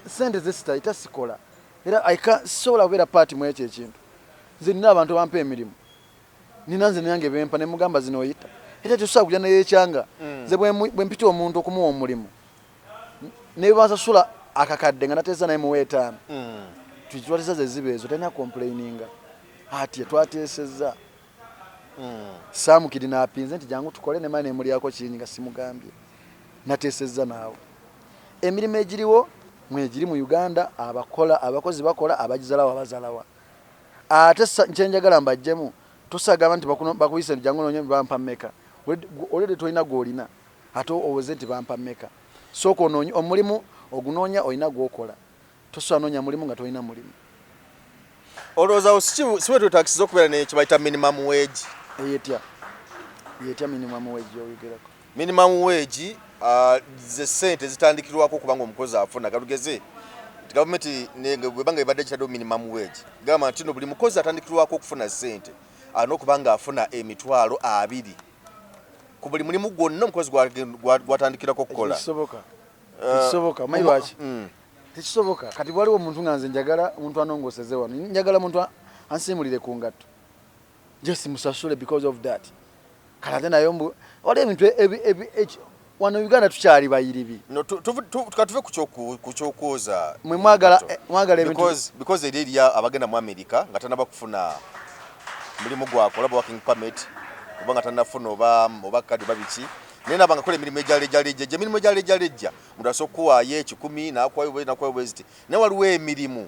sente zesita ita sikola era sisobola kubeera paati mu ekyo ekintu nze nina abantu bampa emirimu nina nze nange bempa ne mugamba zino oyita era tusobola kujja naye ekyanga nze bwe mpita omuntu okumuwa omulimu ne bansasula akakadde nga nateesa naye muwe 5 tukitwatisa ze ziba ezo talina complaininga ati twateesezza saamukiri n'apinze nti jangu tukole ne mali nemulyako kinyi nga simugambye nateesezza naawe emirimu egiriwo mwegiri mu Uganda abakozi bakola abagizalawa abazalawa ate kyenjagala mbajjemu tosagamba nti bakuyise jangu noonye bampa mmeka olede tolina gw'olina ate owoze nti bampa mmeka sooka omulimu ogunoonya olina gw'okola tosobola noonya mulimu nga tolina mulimu olowooza siwe twetaakisiza okubeera nekibayita minimum wage yetya minimum wage yoyogerako minimum wage ze sente zitandikirwako kubanga omukozi afuna kalugeze nti gavumenti bwebanga ebadde kitaddewo minimum wage gamba nti no buli mukozi atandikirwako okufuna sente alina okubanga afuna emitwalo 20 ku buli mulimu gwonna omukozi gwatandikirako okukola kisoboka mayi lwaki tekisoboka kati waliwo omuntu nga nze njagala omuntu anongoseze wano njagala omuntu ansimulire ku ngatto just musasule because of that kala nayo mbu wali ebintu wano Uganda tukyali bayiribi no tukatuve ku kyokuoza mwe mwagala ebintu because eriya abagenda mu America nga tanaba kufuna mulimu gwakola working permit obanga tanafuna oba kadi babiki nena banga kole emirimu ejaleja emirimu ejaleja mundu asokuwaye 10 nakwayo west ne waliwo emirimu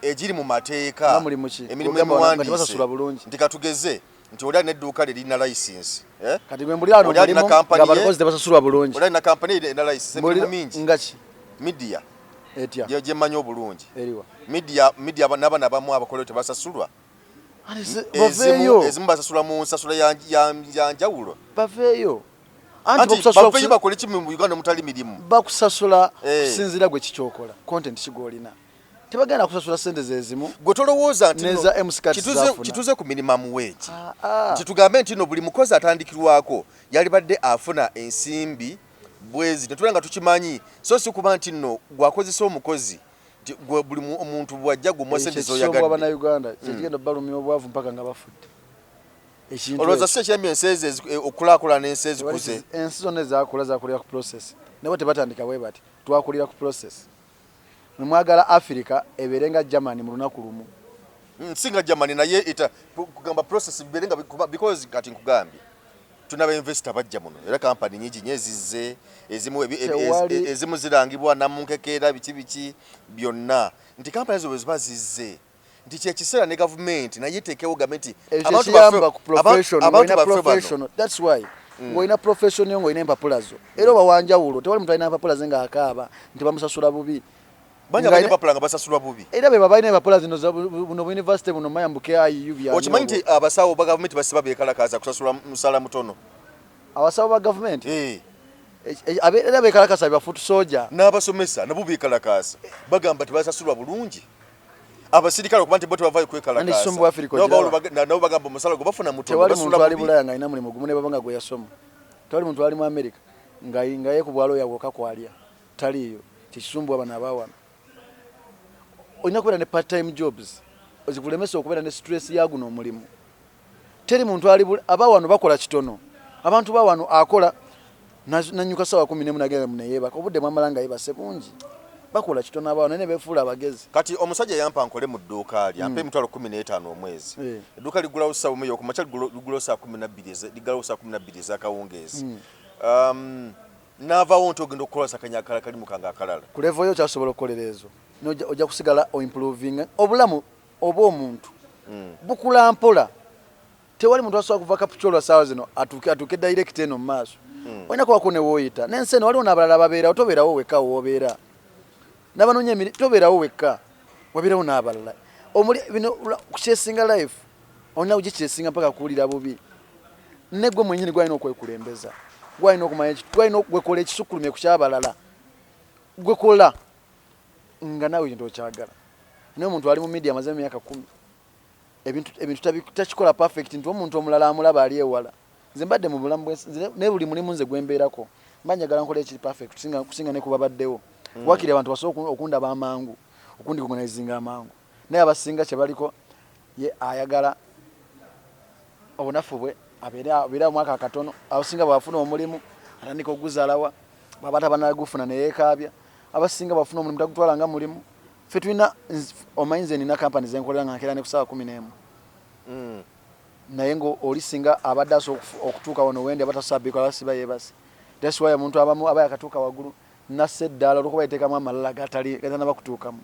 ejiri mu mateeka emirimu embasasula bulungi ndikatugeze nti oli n'edduuka lirina license kati gwe mbuli ano mulimu nga balikozi tebasasulwa bulungi oli na kampani ina license emirimu mingi ngaki media etya je manyo obulungi eriwa media n'abana bamu abakoleyo tebasasulwa baveeyo ezimu basasula mu nsasula ya njawulo baveeyo anti baveeyo bakole ki mu Uganda mutali mirimu bakusasula kusinzira gwe kikyokola content kigolina tebagenda kusasula sente zezimu gwe tolowooza nti neza MSCAT kituze ku minimum wage kitugambe nti no buli mukozi atandikirwako yali badde afuna ensimbi bwezi tetulanga tukimanyi so si kuba nti no gwakozesa omukozi buli omuntu bwajja gumwesendezo yagadde abana Uganda kigenda balumya obwavu mpaka nga bafudde ekintu olowooza si ekyambi enseze okulaakulana n'enseze kuze ensi zonna zakulira ku process nebo tebatandika bwe bati twakulira ku process mwagala Africa eberenga Germany mu lunaku lumu singa Germany naye ita kugamba process biberenga because kati nkugambye tunaba investor bajja muno era company nyingi nyezize ezimu zirangibwa namunkekeera biki byonna nti company zo bezibazizze nti kyekisera ne government naye tekewo government abantu professional that's why ngoina professional ngoina empapulazo era bawanjawulo tewali muntu alina empapulazo nga akaaba nti bamusasula bubi banya bali papula nga basasulwa bubi era be babaine empapulazo buno university buno mayambuke ayu bya okimanyi nti abasawo ba government basiba bekalakaza kusasula musala mutono abasawo ba government era bekalakaza bya foot soldier n'abasomesa nabo bekalakaza bagamba tibasasulwa bulungi abasirikale okuba nti bo tebavayo kwekalakaza nabo bagamba omusala gwe bafuna mutono tewali muntu ali bulaya nga ina mulimu gumu ne babanga gwe yasoma tewali muntu ali mu America nga ye ku bwalo yawoka kwalya taliyo kisumbu abana bawana oyina kubeera ne part time jobs ozikulemesa okubeera ne stress ya guno omulimu teri muntu ali abawano bakola kitono abantu bawano akola nanyuka sawa 10 nagenda muneyeba obudde mwamalanga yebase bungi bakola kitono abawano ne befuula abagezi kati omusajja yampa nkole mu dduuka lya mpe emitwalo 15 omwezi edduuka ligula usa umeyo ku macha ligula usa 12 za kawungeezi nava wonto ogenda okukola sakanyakala kali mukanga akalala ku level yo kyasobola okukolera ezo ojja kusigala improving obulamu oba omuntu bukula mpola tewali muntu asobola kuva kapucholo sawa zino atuke direct eno mu maaso oyina kuba kone woyita n'ensi eno waliwo n'abalala babeera otobeerawo wekka wobeera n'abanoonya emirimu tobeerawo wekka wabeerawo n'abalala bino kukyesinga life olina kugikyesinga mpaka kuwulira bubi ne gwe mwenyini gwalina okwekulembeza gwalina okumanya gwekola ekisukulumye ku kyabalala gwekola nga nawe kintu okyagala naye omuntu ali mu media amaze emyaka 10 ebintu takikola perfect nti omuntu omulala amulaba ali ewala nze mbadde mu bulamu ne buli mulimu nze gwembeerako mba njagala nkola ekiri perfect kusinga ne kuba baddewo wakiri abantu basobola okundaba amangu okundikuganizinga amangu naye abasinga kye baliko ye ayagala obunafu bwe abeera omwaka katono abasinga bafuna omulimu atandika oguzaalawa babata banagufuna neyeekaabya abasinga bafuna omulimu tagutwala nga mulimu ffe tulina omanyize nina kampani zenkolera nga nkeera ne ku ssaawa 11 naye ngo olisinga abadde asobola okutuuka wano wendi abatasabika abasiba yebasi that's why omuntu abamu aba yakatuuka waggulu nasse eddaala olwokuba yateekamu amalala gatanaba kutuukamu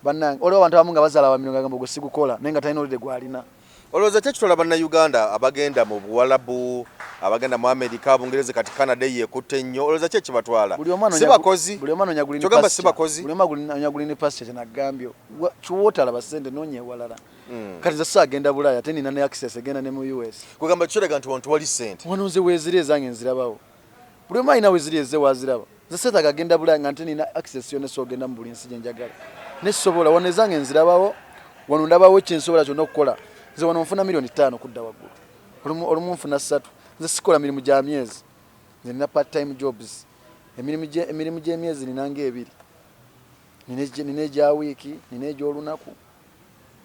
bannange olwo abantu abamu nga bazaala bamiro nga gamba gwe sigukola naye nga talina olide gwalina olowooza kyekitola bannayuganda abagenda mu buwalabu abagenda mu America Bungereza kati Canada yekutte nnyo olowooza kyekibatwala sibakozi buli omwana onyagulini kyogamba sibakozi buli omwana onyagulini pasture kyenagambye kiwootala sente noonya ewalala kati ze saagenda Bulaaya ate nina ne access egenda ne mu US kugamba kikiraga nti wantu wali sente wano nze weeziri ezange nzirabawo buli omu alina weeziri eze waziraba ze seetaaga agenda Bulaaya nga nte nina access yonna soogenda mu buli nsi gye njagala nesobola wano ezange nzirabawo wano ndabawo ekyensobola kyonna okukola nze wano nfuna $5,000,000 kudda waggulu olumu nfuna 3 nze sikola mirimu gya myezi nze nina part time jobs emirimu gy'emyezi ninanga 2 nine ja wiki nine jo lunaku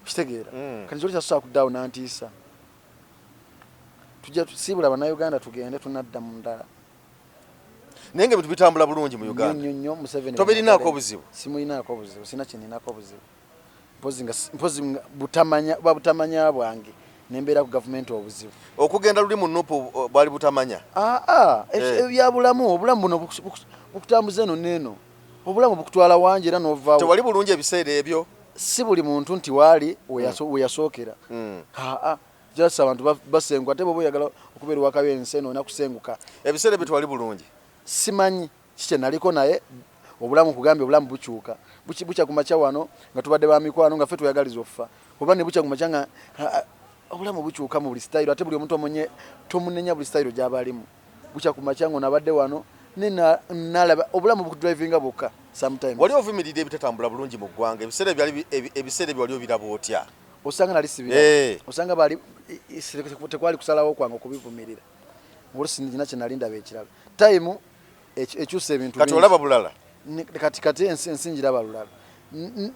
kitegeera kati zoli kyasusa ku down antiisa tujja tusibula bannayuganda tugende tunadda mu ndala naye nga bitambula bulungi mu Uganda nnyo Museveni tobirinaako obuzibu simulinaako obuzibu sina kininaako obuzibu mpozi butamanya bwange nembeera ku gavumenti obuzibu okugenda luli mu nupu bwali butamanya ebyabulamu obulamu buno bukutambuza eno neeno obulamu bukutwala wangi era novaawo tewali bulungi ebiseera ebyo si buli muntu nti waali weyasookera just abantu basenguka ate bwoba oyagala okubeera wakabi ensi eno olina kusenguka ebiseera ebyo tewali bulungi simanyi kikye naliko naye obulamu kugambye obulamu bukyuka bukya kumakya wano nga tubadde ba mikwano nga ffe tweyagaliza okufa oba ne bukya kumakya nga obulamu bukyuka mu buli sitayiro ate buli omuntu tomunenya buli sitayiro gy'aba alimu bukya kumakya ngo nabadde wano nalaba obulamu bukudrivinga bukka sometimes wali ovumirira ebitatambula bulungi mu ggwanga ebiseera ebyo wali obiraba otya osanga nali sibira osanga bali tekwali kusalawo kwange okubivumirira olusi nina kye nali ndaba ekirala time ekyusa ebintu kati olaba bulala kati ensi njiraba lulala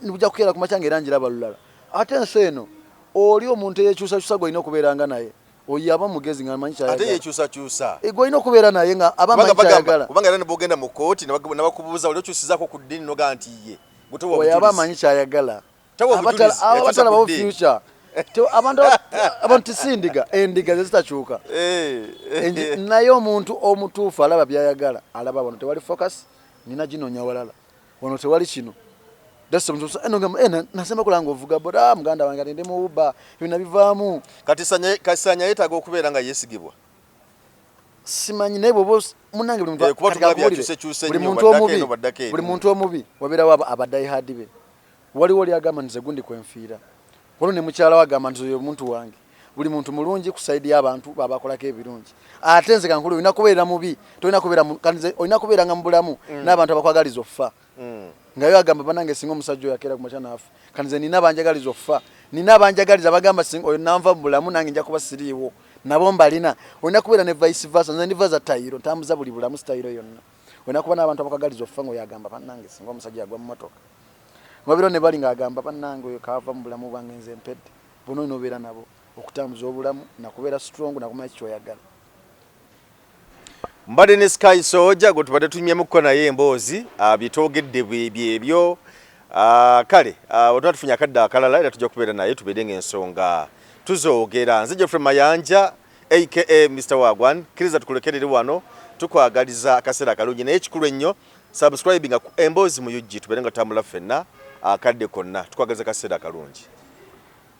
nibujja kukeera kumakya nga era njiraba lulala ate ensi eno oli omuntu eyekyusakyusa gwolina okubeeranga naye oyo aba mugezi nga amanyi kyayagala ate yekyusakyusa gwolina okubeera naye nga aba amanyi kyayagala kubanga era nebwogenda mu kooti nabakubuuza oli okyusizaako ku ddiini nogaa nti ye oyo aba amanyi kyayagala abatalabawo future abantu sindiga endiga zezitakyuka naye omuntu omutuufu alaba byayagala alaba wano tewali focus nina ginoonya walala wano tewali kino nasemba kulanga ovuga boda muganda wange ati ndi mu uba ebina bivaamu kati Sanya yeetaaga okubeera nga yeesigibwa simanyi naye bwoba munange buli muntu omubi wabeerawo abadayihadi be waliwo oli agamba nti zegundi kwenfiira waliwo ne mukyala wagamba nti oyo omuntu wange buli muntu mulungi ku saidi y'abantu babakolako ebirungi ate nze kankulu olina kubeera mubi olina kubeeranga mu bulamu n'abantu abakwagaliza okufa nga yo agamba banange singa omusajja oyo akeera ku makya naafe kanze nina abanjagaliza okufa nina abanjagaliza bagamba singa oyo nanva mu bulamu nange nja kuba siriiwo nabo mbalina olina kubeera ne vice versa nze ndiva za tayiro ntambuza buli bulamu sitayiro yonna olina kuba n'abantu abakwagaliza okufa nga oyo agamba banange singa omusajja yagwa mu motoka wabiro ne bali ng'agamba banange oyo kaava mu bulamu bwange nze mpedde bono olina obeera nabo okutambuza obulamu nakubeera strong nakumanya kikyoyagala mbadde ne Sky Soldier gwe tubadde tunyemukko naye emboozi byetwogedde byebyo kale otuba tufunye akadde akalala era tujja kubeera naye tubeere ng'ensonga tuzoogera nze Geoffrey Mayanja aka Mr. Wagwan kkiriza tukulekerere wano tukwagaliza akaseera akalungi naye ekikulu ennyo subscribinga ku emboozi mu UG tubeere nga tutambula ffenna akadde konna tukwagaliza akaseera akalungi